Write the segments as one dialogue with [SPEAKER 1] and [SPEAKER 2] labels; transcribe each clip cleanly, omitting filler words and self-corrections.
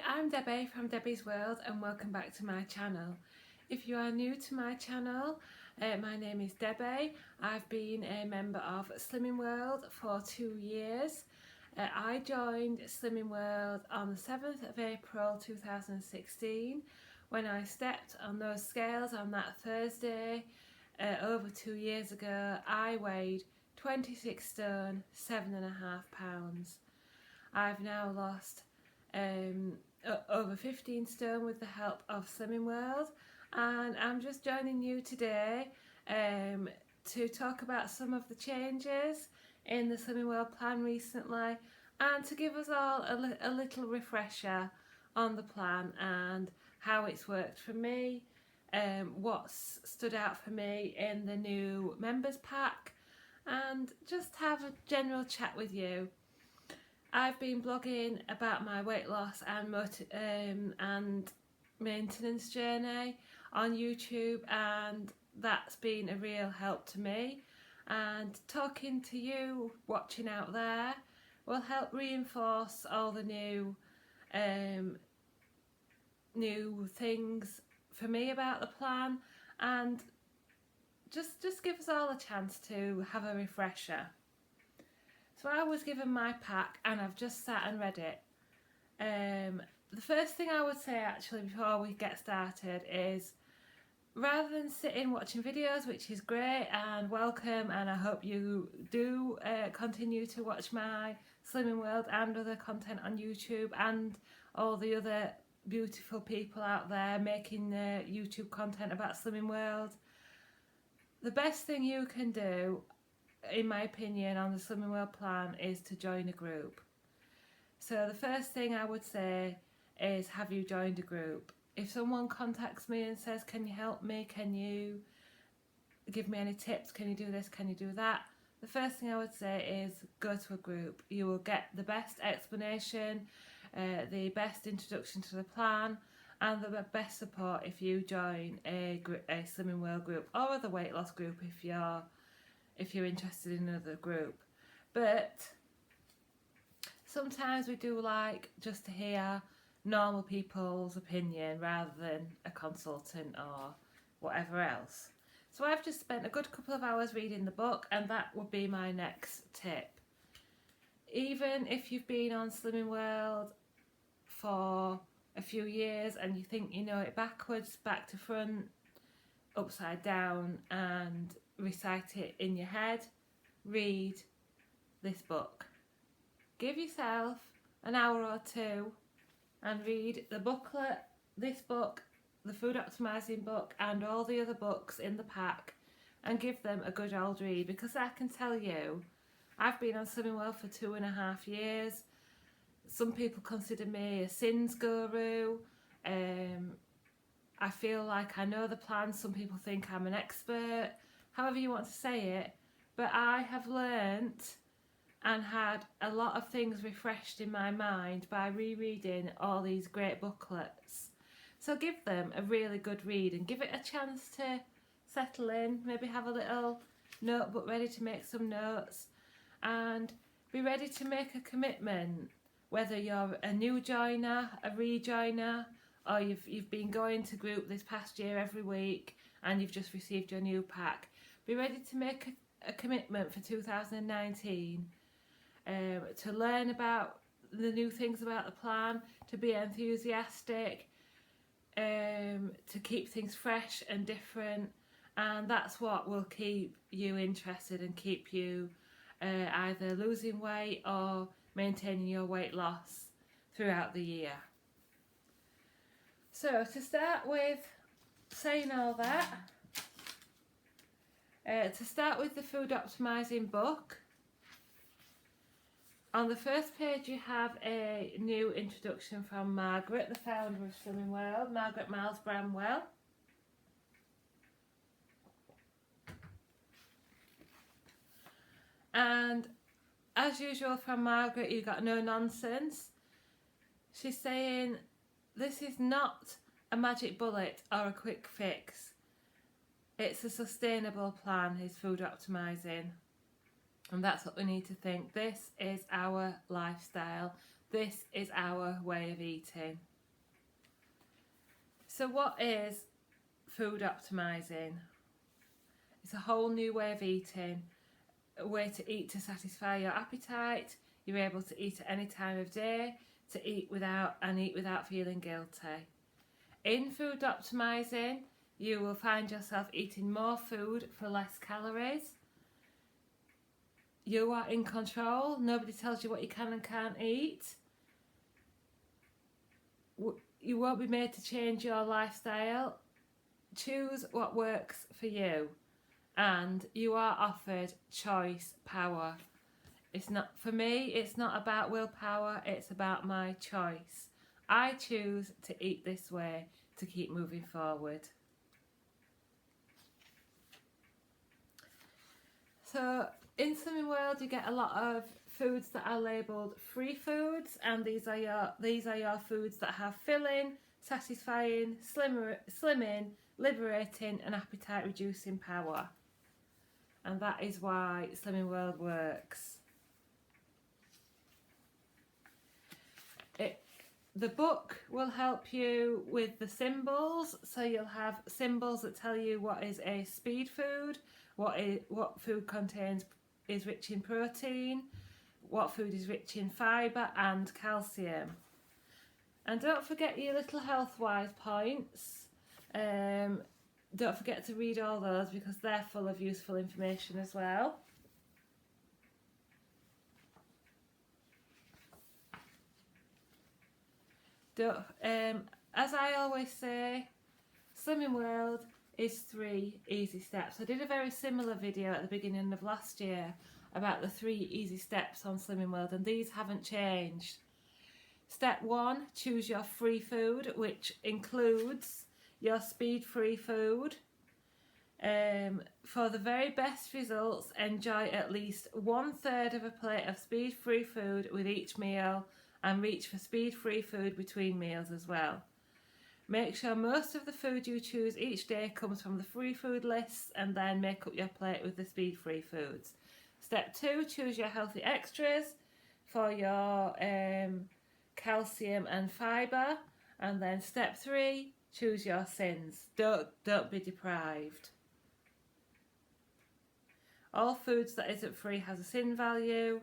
[SPEAKER 1] I'm Debbie from Debbie's World and welcome back to my channel. If you are new to my channel, my name is Debbie. I've been a member of Slimming World for 2 years. I joined Slimming World on the 7th of April 2016 when I stepped on those scales on that Thursday over 2 years ago. I weighed 26 stone, 7.5 pounds. I've now lost over 15 stone with the help of Slimming World, and I'm just joining you today to talk about some of the changes in the Slimming World plan recently and to give us all a little refresher on the plan and how it's worked for me, what's stood out for me in the new members pack, and just have a general chat with you. I've been blogging about my weight loss and maintenance journey on YouTube, and that's been a real help to me, and talking to you watching out there will help reinforce all the new things for me about the plan, and just give us all a chance to have a refresher. So I was given my pack and I've just sat and read it. The first thing I would say actually before we get started is, rather than sitting watching videos, which is great and welcome, and I hope you do continue to watch my Slimming World and other content on YouTube and all the other beautiful people out there making YouTube content about Slimming World, the best thing you can do, in my opinion, on the Slimming World plan is to join a group. So the first thing I would say is, have you joined a group? If someone contacts me and says, can you help me, can you give me any tips, can you do this, can you do that, the first thing I would say is go to a group. You will get the best explanation, the best introduction to the plan, and the best support if you join a Slimming World group or other weight loss group if you're interested in another group. But sometimes we do like just to hear normal people's opinion rather than a consultant or whatever else. So I've just spent a good couple of hours reading the book, and that would be my next tip. Even if you've been on Slimming World for a few years and you think you know it backwards, back to front, upside down, and recite it in your head, read this book. Give yourself an hour or two and read the booklet, this book, the Food Optimising book, and all the other books in the pack, and give them a good old read, because I can tell you, I've been on Slimming World for 2.5 years. Some people consider me a sins guru. I feel like I know the plan. Some people think I'm an expert, however you want to say it, but I have learnt and had a lot of things refreshed in my mind by rereading all these great booklets. So give them a really good read and give it a chance to settle in, maybe have a little notebook ready to make some notes, and be ready to make a commitment, whether you're a new joiner, a rejoiner, or you've been going to group this past year every week and you've just received your new pack. Be ready to make a commitment for 2019 to learn about the new things about the plan, to be enthusiastic, to keep things fresh and different, and that's what will keep you interested and keep you either losing weight or maintaining your weight loss throughout the year. So to start with saying all that, to start with the Food Optimising book, on the first page you have a new introduction from Margaret, the founder of Slimming World, Margaret Miles Bramwell. And as usual from Margaret, you got no nonsense. She's saying this is not a magic bullet or a quick fix. It's a sustainable plan, is Food Optimising. And that's what we need to think. This is our lifestyle. This is our way of eating. So what is food optimizing? It's a whole new way of eating, a way to eat to satisfy your appetite. You're able to eat at any time of day, to eat without feeling guilty. In food optimizing, you will find yourself eating more food for less calories. You are in control. Nobody tells you what you can and can't eat. You won't be made to change your lifestyle. Choose what works for you, and you are offered choice power. It's not, for me, it's not about willpower, it's about my choice. I choose to eat this way to keep moving forward. So in Slimming World you get a lot of foods that are labelled free foods, and these are your foods that have filling, satisfying, slimming, liberating and appetite reducing power. And that is why Slimming World works. The book will help you with the symbols, so you'll have symbols that tell you what is a speed food, what food is rich in protein, what food is rich in fibre and calcium. And don't forget your little health-wise points. Don't forget to read all those because they're full of useful information as well. As I always say, Slimming World is 3 easy steps. I did a very similar video at the beginning of last year about the 3 easy steps on Slimming World, and these haven't changed. Step 1, choose your free food, which includes your speed-free food. For the very best results, enjoy at least 1/3 of a plate of speed-free food with each meal, and reach for speed-free food between meals as well. Make sure most of the food you choose each day comes from the free food lists, and then make up your plate with the speed-free foods. Step 2, choose your healthy extras for your calcium and fibre. And then step 3, choose your sins. Don't be deprived. All foods that isn't free has a sin value,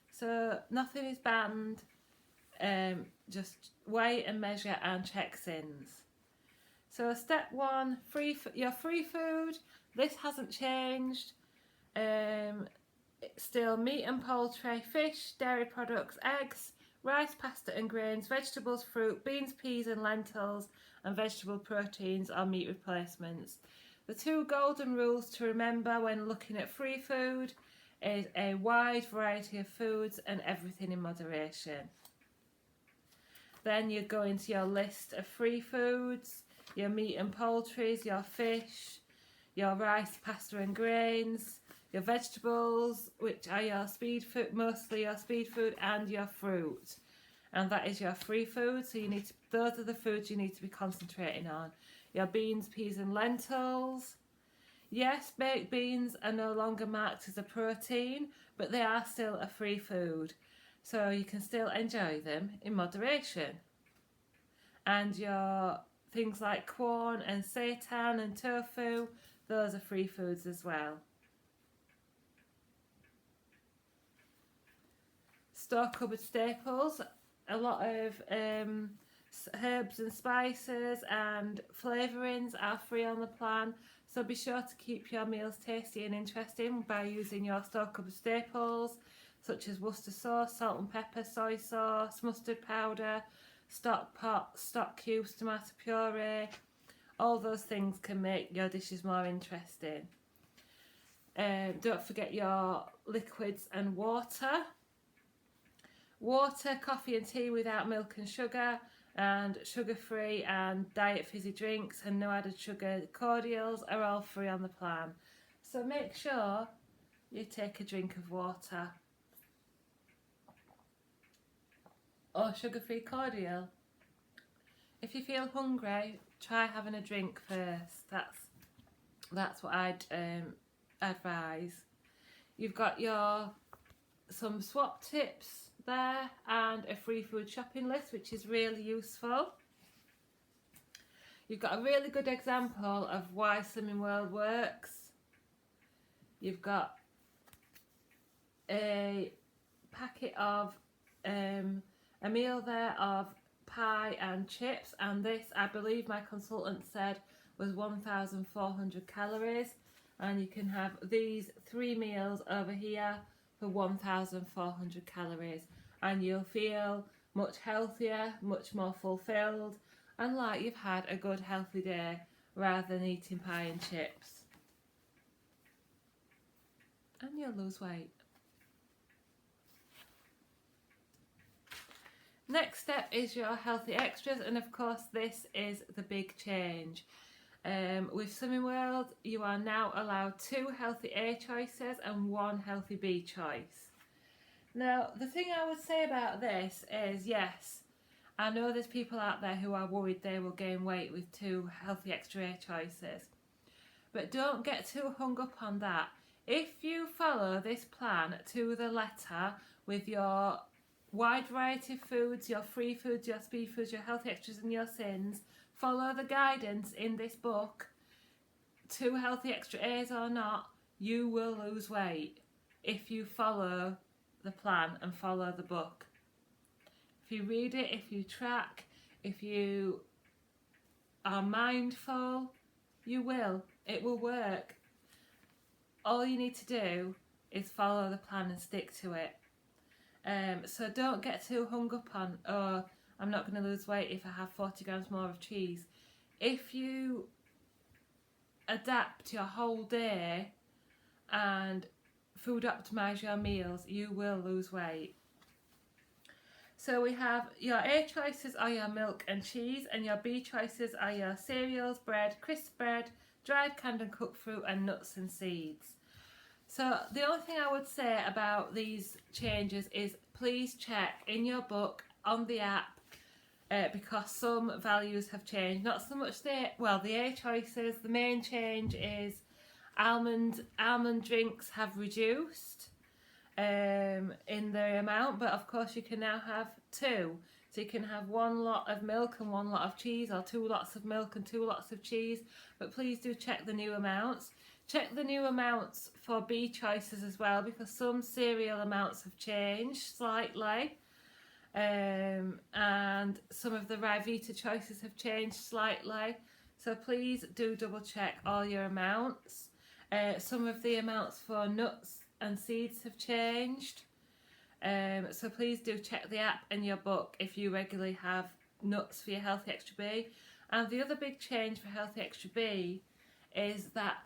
[SPEAKER 1] so nothing is banned. Just weigh and measure and check sins. So step 1, your free food. This hasn't changed. It's still meat and poultry, fish, dairy products, eggs, rice, pasta and grains, vegetables, fruit, beans, peas and lentils, and vegetable proteins or meat replacements. The 2 golden rules to remember when looking at free food is a wide variety of foods and everything in moderation. Then you go into your list of free foods, your meat and poultries, your fish, your rice, pasta and grains, your vegetables, which are your speed food, mostly your speed food, and your fruit. And that is your free food, so those are the foods you need to be concentrating on. Your beans, peas and lentils. Yes, baked beans are no longer marked as a protein, but they are still a free food, so you can still enjoy them in moderation. And your things like corn and seitan and tofu, those are free foods as well. Store cupboard staples. A lot of herbs and spices and flavourings are free on the plan, so be sure to keep your meals tasty and interesting by using your store cupboard staples such as Worcester sauce, salt and pepper, soy sauce, mustard powder, stock pot, stock cubes, tomato puree. All those things can make your dishes more interesting. Don't forget your liquids and water. Water, coffee and tea without milk and sugar, and sugar-free and diet fizzy drinks and no added sugar cordials are all free on the plan. So make sure you take a drink of water. Or sugar-free cordial. If you feel hungry, try having a drink first. That's what I'd advise. You've got some swap tips there and a free food shopping list, which is really useful. You've got a really good example of why Slimming World works. You've got a packet of a meal there of pie and chips, and this, I believe my consultant said, was 1,400 calories, and you can have these 3 meals over here for 1,400 calories, and you'll feel much healthier, much more fulfilled, and like you've had a good healthy day rather than eating pie and chips. And you'll lose weight. Next step is your healthy extras, and of course this is the big change. With Slimming World, you are now allowed 2 healthy A choices and 1 healthy B choice. Now, the thing I would say about this is, yes, I know there's people out there who are worried they will gain weight with 2 healthy extra A choices, but don't get too hung up on that. If you follow this plan to the letter with your wide variety of foods, your free foods, your speed foods, your healthy extras and your sins, follow the guidance in this book, 2 healthy extra A's or not, you will lose weight if you follow the plan and follow the book. If you read it, if you track, if you are mindful, you will. It will work. All you need to do is follow the plan and stick to it. So don't get too hung up on, oh, I'm not going to lose weight if I have 40 grams more of cheese. If you adapt your whole day and food optimise your meals, you will lose weight. So we have your A choices are your milk and cheese, and your B choices are your cereals, bread, crisp bread, dried canned and cooked fruit, and nuts and seeds. So the only thing I would say about these changes is please check in your book, on the app, because some values have changed. Not so much the A choices. The main change is almond drinks have reduced in the amount, but of course you can now have 2. So you can have 1 lot of milk and 1 lot of cheese, or 2 lots of milk and 2 lots of cheese, but please do check the new amounts. Check the new amounts for B choices as well, because some cereal amounts have changed slightly, and some of the Ryvita choices have changed slightly. So please do double check all your amounts. Some of the amounts for nuts and seeds have changed. So please do check the app and your book if you regularly have nuts for your Healthy Extra B. And the other big change for Healthy Extra B is that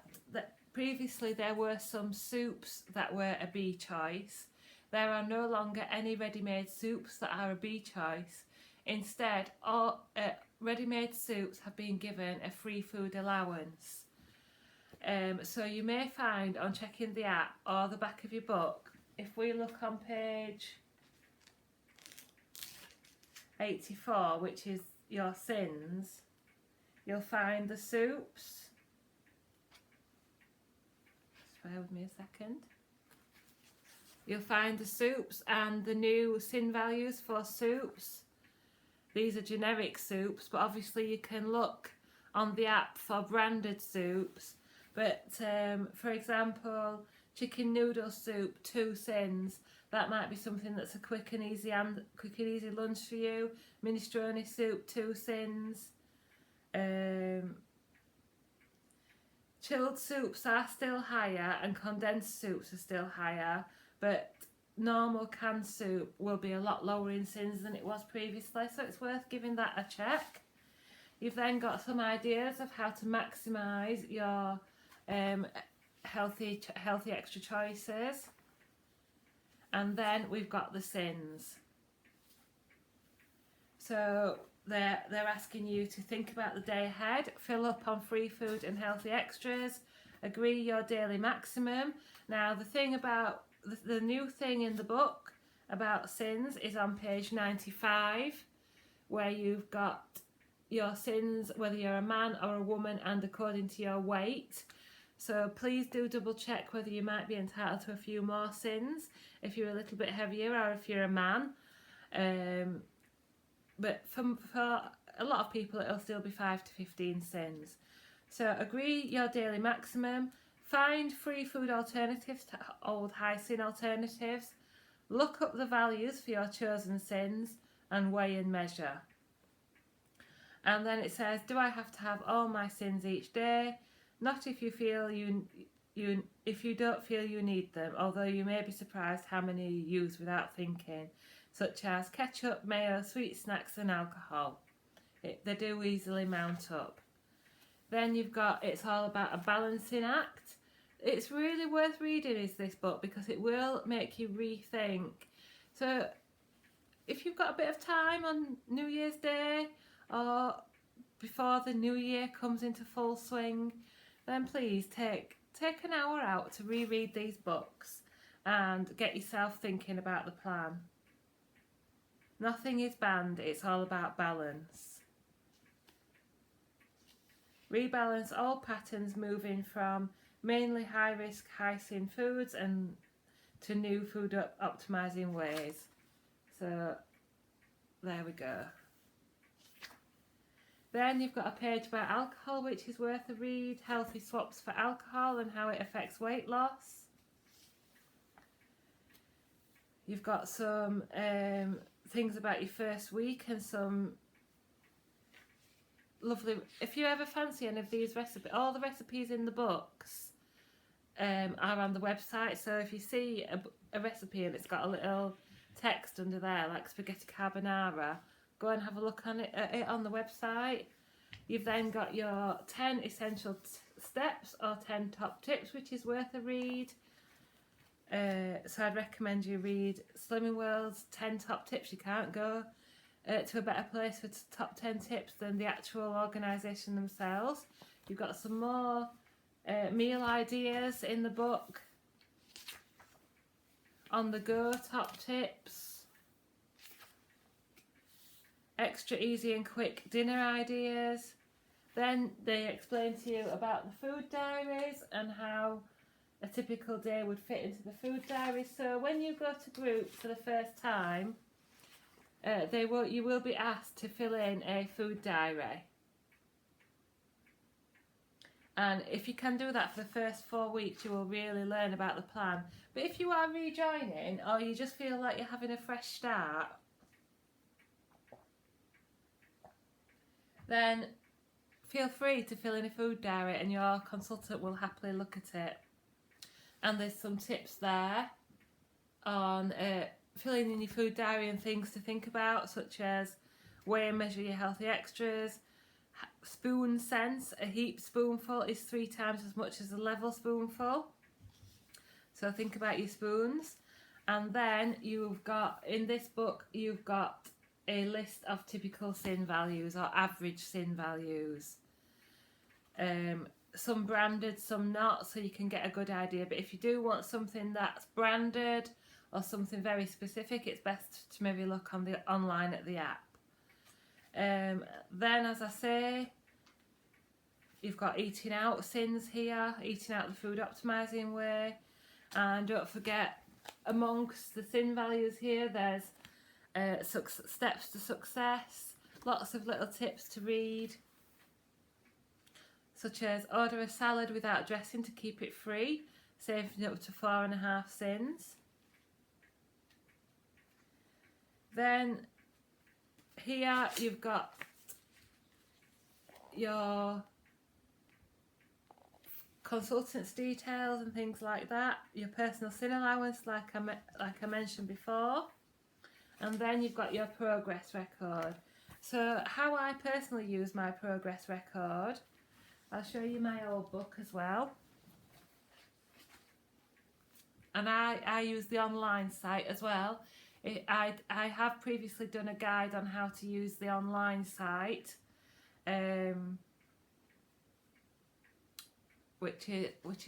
[SPEAKER 1] previously there were some soups that were a B choice. There are no longer any ready-made soups that are a B choice. Instead, all ready-made soups have been given a free food allowance. So you may find on checking the app or the back of your book, if we look on page 84, which is your sins, you'll find the soups. Just bear with me a second. You'll find the soups and the new sin values for soups. These are generic soups, but obviously you can look on the app for branded soups. But for example, chicken noodle soup, 2 sins. That might be something that's a quick and easy lunch for you. Minestrone soup, 2 sins. Chilled soups are still higher, and condensed soups are still higher, but normal canned soup will be a lot lower in sins than it was previously, so it's worth giving that a check. You've then got some ideas of how to maximise your healthy extra choices, and then we've got the sins. So they're asking you to think about the day ahead, fill up on free food and healthy extras, agree your daily maximum. Now the thing about the new thing in the book about sins is on page 95, where you've got your sins, whether you're a man or a woman, and according to your weight. So please do double check whether you might be entitled to a few more sins if you're a little bit heavier or if you're a man. But for a lot of people it'll still be 5 to 15 sins. So agree your daily maximum, find free food alternatives to old high sin alternatives, look up the values for your chosen sins and weigh and measure. And then it says, do I have to have all my sins each day? Not if you feel if you don't feel you need them, although you may be surprised how many you use without thinking, such as ketchup, mayo, sweet snacks and alcohol. They do easily mount up. Then you've got It's All About a Balancing Act. It's really worth reading this book because it will make you rethink. So if you've got a bit of time on New Year's Day or before the new year comes into full swing, then please take an hour out to reread these books and get yourself thinking about the plan. Nothing is banned, it's all about balance. Rebalance all patterns, moving from mainly high risk, high sin foods and to new food optimizing ways. So there we go. Then you've got a page about alcohol, which is worth a read. Healthy swaps for alcohol and how it affects weight loss. You've got some things about your first week and some lovely, if you ever fancy any of these recipes, all the recipes in the books are on the website. So if you see a recipe and it's got a little text under there like spaghetti carbonara, go and have a look at it on the website. You've then got your 10 essential steps or 10 top tips, which is worth a read. So I'd recommend you read Slimming World's 10 top tips. You can't go to a better place for top 10 tips than the actual organisation themselves. You've got some more meal ideas in the book. On the go top tips. Extra easy and quick dinner ideas. Then they explain to you about the food diaries and how a typical day would fit into the food diary. So when you go to group for the first time, you will be asked to fill in a food diary. And if you can do that for the first 4 weeks, you will really learn about the plan. But if you are rejoining or you just feel like you're having a fresh start, then feel free to fill in a food diary and your consultant will happily look at it. And there's some tips there on filling in your food diary and things to think about, such as weigh and measure your healthy extras, spoon sense. A heaped spoonful is 3 times as much as a level spoonful. So think about your spoons. And then you've got, in this book, you've got a list of typical sin values or average sin values. Some branded, some not, so you can get a good idea. But if you do want something that's branded or something very specific, it's best to maybe look online at the app. Then, as I say, you've got eating out sins here, eating out the food optimizing way. And don't forget, amongst the sin values here, there's steps to success, lots of little tips to read, such as order a salad without dressing to keep it free, saving up to 4.5 sins. Then here you've got your consultants details and things like that, your personal sin allowance like I mentioned before. And then you've got your progress record. So how I personally use my progress record, I'll show you my old book as well. And I use the online site as well. I have previously done a guide on how to use the online site, which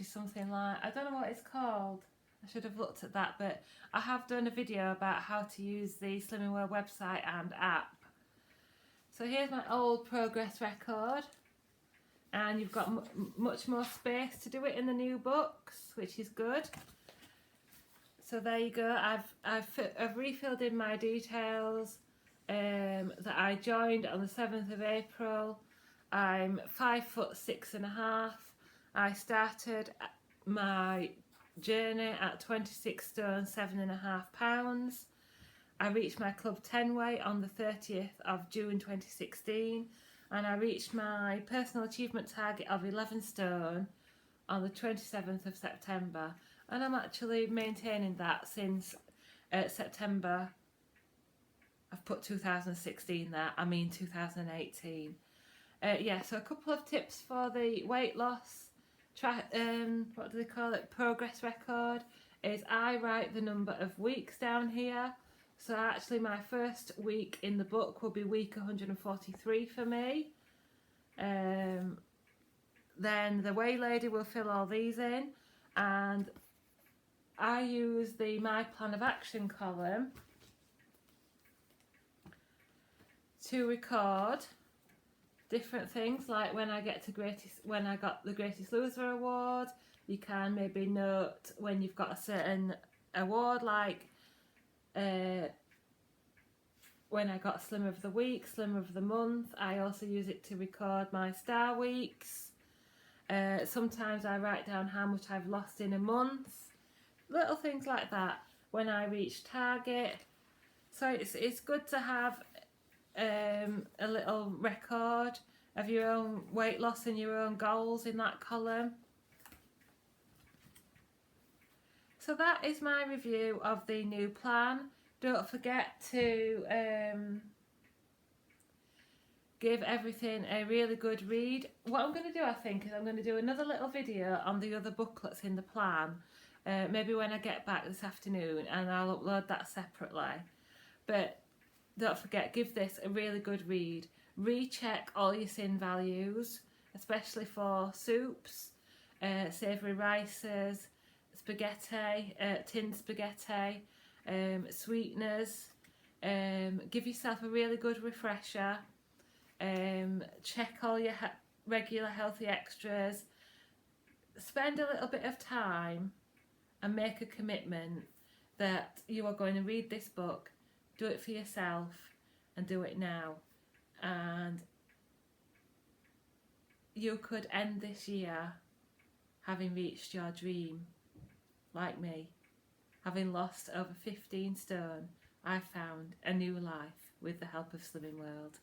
[SPEAKER 1] is something like, I don't know what it's called. I should have looked at that, but I have done a video about how to use the Slimming World website and app. So here's my old progress record, and you've got much more space to do it in the new books, which is good. So there you go. I've refilled in my details, that I joined on the 7th of April. I'm 5'6.5". I started my journey at 26 stone 7.5 pounds. I reached my club 10 weight on the 30th of June 2016, and I reached my personal achievement target of 11 stone on the 27th of September, and I'm actually maintaining that since September. I've put 2016 there, I mean 2018. Yeah, so a couple of tips for the weight loss, what do they call it, progress record, is I write the number of weeks down here. So actually my first week in the book will be week 143 for me. Then the Way Lady will fill all these in, and I use the My Plan of Action column to record different things, like when I got the Greatest Loser award. You can maybe note when you've got a certain award, like when I got Slimmer of the Week, Slimmer of the Month. I also use it to record my star weeks. Sometimes I write down how much I've lost in a month, little things like that, when I reach target. So it's good to have a little record of your own weight loss and your own goals in that column. So that is my review of the new plan. Don't forget to give everything a really good read. What I'm going to do, I think, is I'm going to do another little video on the other booklets in the plan, maybe when I get back this afternoon, and I'll upload that separately. But don't forget, give this a really good read. Recheck all your sin values, especially for soups, savoury rices, spaghetti, tinned spaghetti, sweeteners. Give yourself a really good refresher. Check all your regular healthy extras. Spend a little bit of time and make a commitment that you are going to read this book. Do it for yourself and do it now. And you could end this year having reached your dream, like me. Having lost over 15 stone, I found a new life with the help of Slimming World.